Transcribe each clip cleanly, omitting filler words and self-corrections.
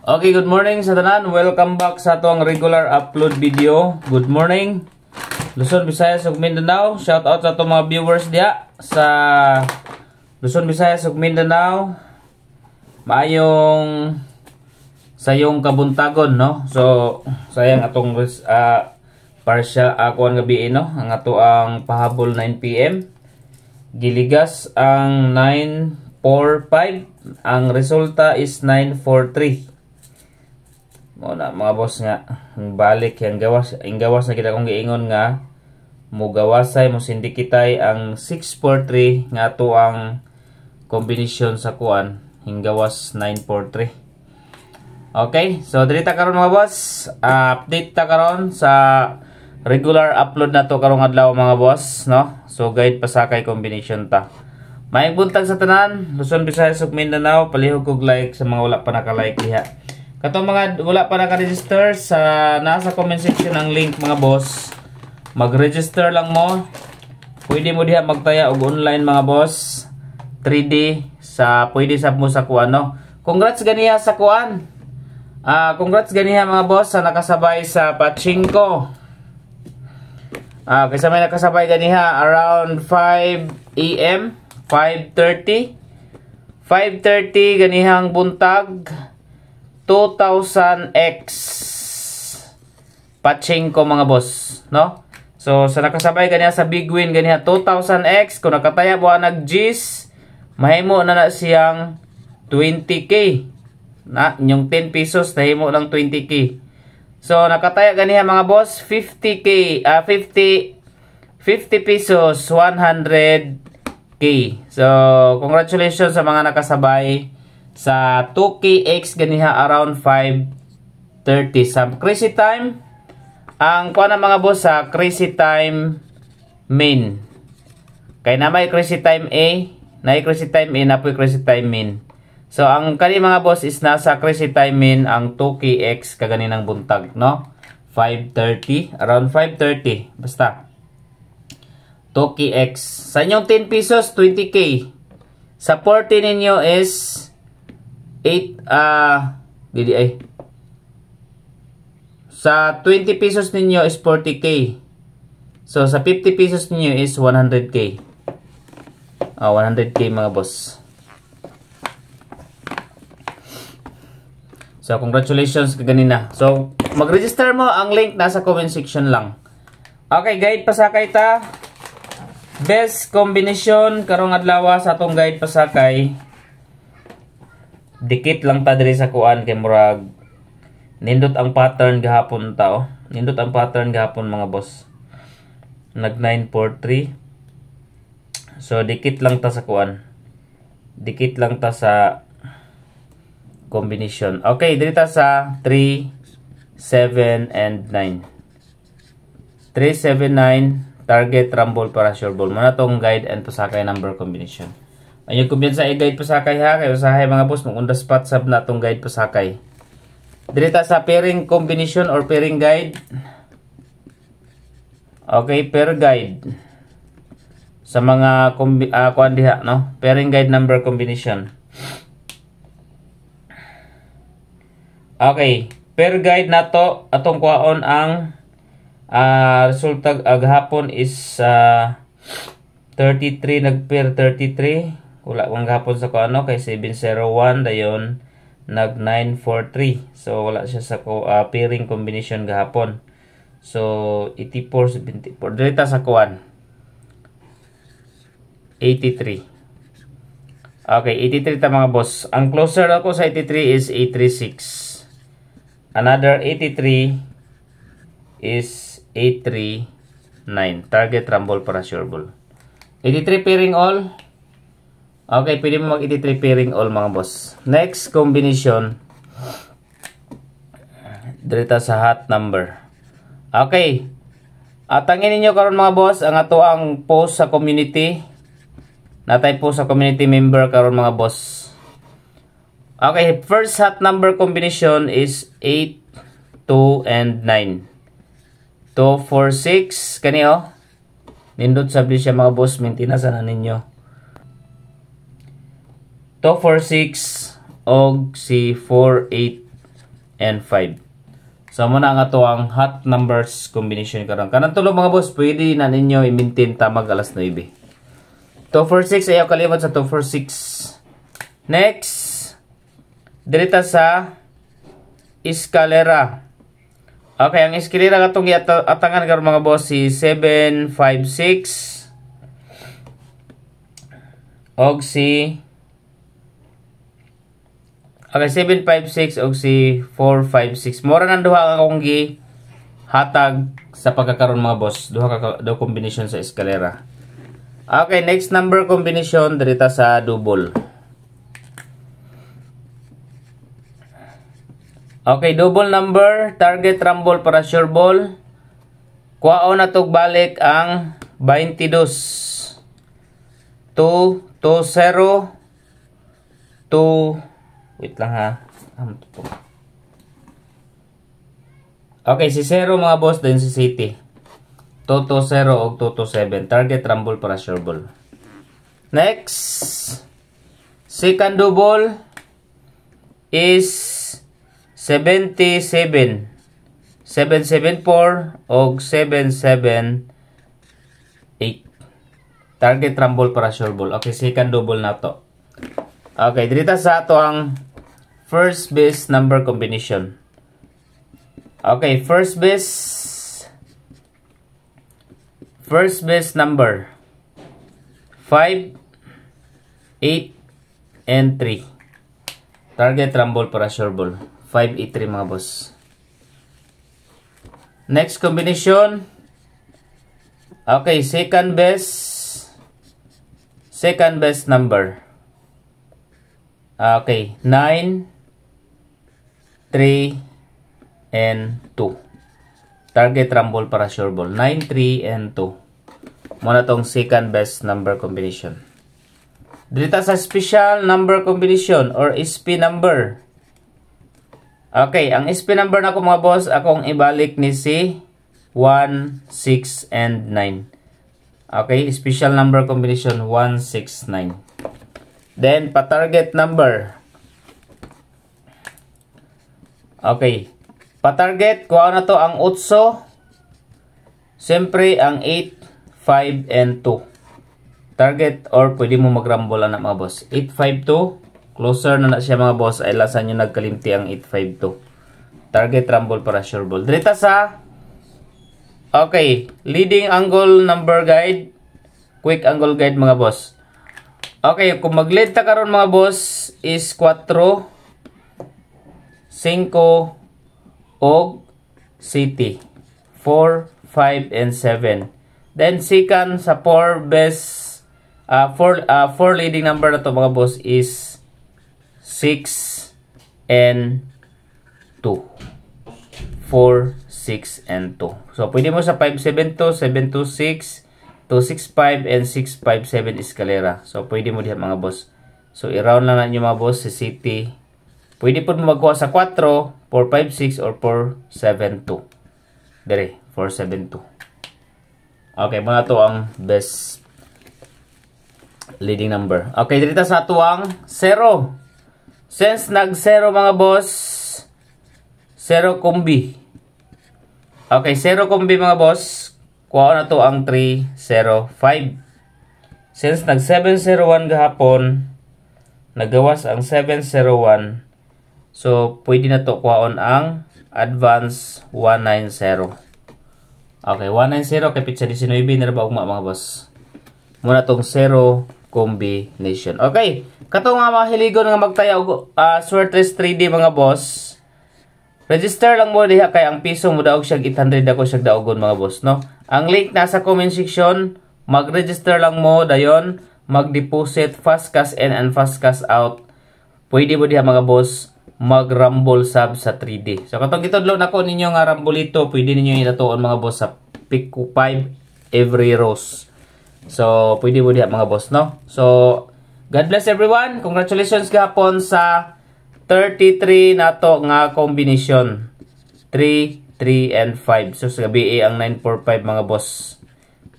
Okay, good morning sa tanan. Welcome back sa atong regular upload video. Good morning, Luzon, Visayas ug Mindanao. Shout out sa atong mga viewers diha sa Luzon, Visayas ug Mindanao. Maayong sayong kabuntagon, no? So, sayang atong partial kuan gabi, no? Ang ato ang pahabol 9 PM. Giligas ang 945. Ang resulta is 943. Muna mga boss nga balik yang gawas na kita kong giingon nga mo gawasay mo sindikitay ang 643 nga ato ang combination sa kuan hinggawas 943. Okay, so diri ta karon mga boss, update ta karon sa regular upload na to karong adlaw mga boss, no? So guide pasakay combination ta. Maayong buntag sa tanan, Luzon, Visayas ug Mindanao. Palihog og like sa mga wala pa naka-like diha. Katong mga wala pa naka-register, sa nasa comment section ang link mga boss. Mag-register lang mo. Pwede mo diha magtaya og online mga boss. 3D sa pwede sa mo sa kuan, no. Congrats ganiha sa kuan. Congrats ganiha mga boss sa nakasabay sa pachinko. Kasi may nakasabay ganiha around 5 AM, 5:30 ganihang buntag. 2000x pachinko mga boss, no? So sa nakasabay ganiha sa big win ganiha 2000x, kung nakataya buha nag-G's, mahimo na siyang 20k. Na yung 10 pesos nahimo lang 20k. So nakataya ganiha mga boss 50k, 50 pesos 100k. So congratulations sa mga nakasabay sa 2kx ganiha around 5:30 sa crazy time. Ang kuha na mga boss sa crazy time min, kay na may crazy time A, na crazy time A, na po crazy time min. So ang kani mga boss is nasa crazy time min ang 2kx kaganinang buntag, no? 5:30, around 5:30 basta 2kx. Sa inyong 10 pesos 20k, sa 40 ninyo is 8 sa 20 pesos ninyo is 40k. So sa 50 pesos ninyo is 100k. 100k mga boss. So congratulations kaganina. So mag-register mo, ang link nasa comment section lang. Okay, guide pasakay ta. Best combination karong adlaw sa atong guide pasakay. Dikit lang ta diri sa kuan kay murag nindot ang pattern gahapon ta, oh. Nindot ang pattern gahapon mga boss. Nag 943. So dikit lang ta sa kuan. Dikit lang ta sa combination. Okay, diri ta sa 3, 7 and 9. 3, 7, 9 target rumble para sure ball. Muna tong guide and pasakay number combination. Ayun kumbiyansa i-guide pasakay ha, kay usahay mga boss mong on the spot sab na tong guide pasakay. Direta sa pairing combination or pairing guide. Okay, pair guide. Sa mga kuan diha, no? Pairing guide number combination. Okay, pair guide nato atong kuhaon ang resulta gahapon is 33, nag-pair 33. Wala kang gahapon sa kuano kay 701 dayon nag 943. So wala siya sa pairing combination gahapon. So 84, 74 direta sa kuan 83. Okay, 83 ta mga boss. Ang closer ako sa 83 is 836. Another 83 is 839. Target rumble para sure ball. 83 pairing all. Okay, pwede mo mag-83 pairing all mga boss. Next combination. Direta sa hot number. Okay. Atangin ninyo karon mga boss ang ato ang post sa community. Natay post sa community member karon mga boss. Okay, first hot number combination is 8, 2 and 9. 2, 4, 6 kani oh. Nindot sabi siya mga boss, maintenance na ninyo. 2, 4, 6 og si 4, 8 and 5. So muna nga to ang hot numbers combination karon. Kanang tulo mga boss, pwede na ninyo i-maintain tamag alas 9. 246 ayaw kalimot sa 246. Next, dirita sa eskalera. Okay, ang eskalera katong atangan karon mga boss si 756 og si okay, 756 og si 456. Mora nang duha akong gi hatag sa pagkakaroon mga boss. Duha combination sa eskalera. Okay, next number combination dirita sa double. Okay, double number, target rumble para sure ball. Kuhaon na tog balik ang 22. 2 0 2 wait lang ha. Okay, si 0 mga boss, din si City. 2-0 o 2-7. Target rumble para sure ball. Next, second double is 77. 774 o 778. Target rumble para sure ball. Okay, second double na to. Okay, dito sa ato ang first base number combination. Okay, first base number 5, 8, and 3. Target rumble para sure ball. 5, 8, 3 mga boss. Next combination. Okay, second base number. Okay, 9, 3, and 2. Target rumble para sure ball. 9, 3, and 2. Muna tong second best number combination. Dito sa special number combination or SP number. Okay, ang SP number na ko mga boss, akong ibalik ni si 1, 6, and 9. Okay, special number combination 1, 6, 9. Then, pa-target number. Okay. Pa-target, kuha na to ang 8. Siyempre, ang 8, 5, and 2. Target or pwede mo mag-rumble na mga boss. 8, 5, 2. Closer na siya mga boss. Ay lasan nyo nagkalimti ang 8, 5, 2. Target rumble para sure ball. Dirita sa okay, leading angle number guide. Quick angle guide mga boss. Okay, kung mag-lead ta karon mga boss is 4, 5, og City. 4, 5, and 7. Then second sa 4 best 4 leading number na to mga boss is 6 and 2. 4, 6, and 2. So pwede mo sa 572, 726, 265 and 657 eskalera. So pwede mo diha mga boss. So i-round lang ninyo mga boss si City. Pwede po mo magkuha sa 4, 456 or 472. Dire, 472. Okay, mga to ang best leading number. Okay, dito sa ato ang 0. Since nag-0 mga boss, 0 kombi. Okay, 0 kombi mga boss. Kuha na to ang 305. Since nag 701 gahapon, nagawas ang 701. So, pwede na to kuhaon ang advance 190. Okay, 190 kapit sa 19 na ba ugma mga boss. Muna tong 0 combination. Okay, kato nga mga hiligon nga magtaya og Swertres 3D mga boss. Register lang mo diha kay ang piso mo daog siya 800 ako siya daogon mga boss, no? Ang link nasa comment section. Mag-register lang mo dayon, mag-deposit fast cash in and fast cash out. Pwede mo diha mga boss mag-rumble sub sa 3D. So katong gitudlo nako ninyo nga rumble ito, pwede ninyo itatuon mga boss sa pick 5 every rows. So pwede mo diha mga boss, no? So God bless everyone. Congratulations gahapon sa 33 nato nga combination. 3, 3, and 5. So sa gabi ang 945 mga boss.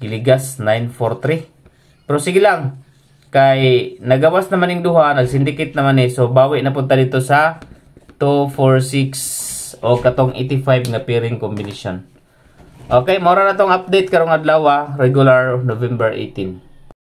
Giligas 943. Pero sige lang. Kay nagawas naman yung duha, nag-syndicate naman eh. So bawi na punta dito sa 246. o katong 85 nga pairing combination. Okay, mora na tong update karong adlaw, regular November 18.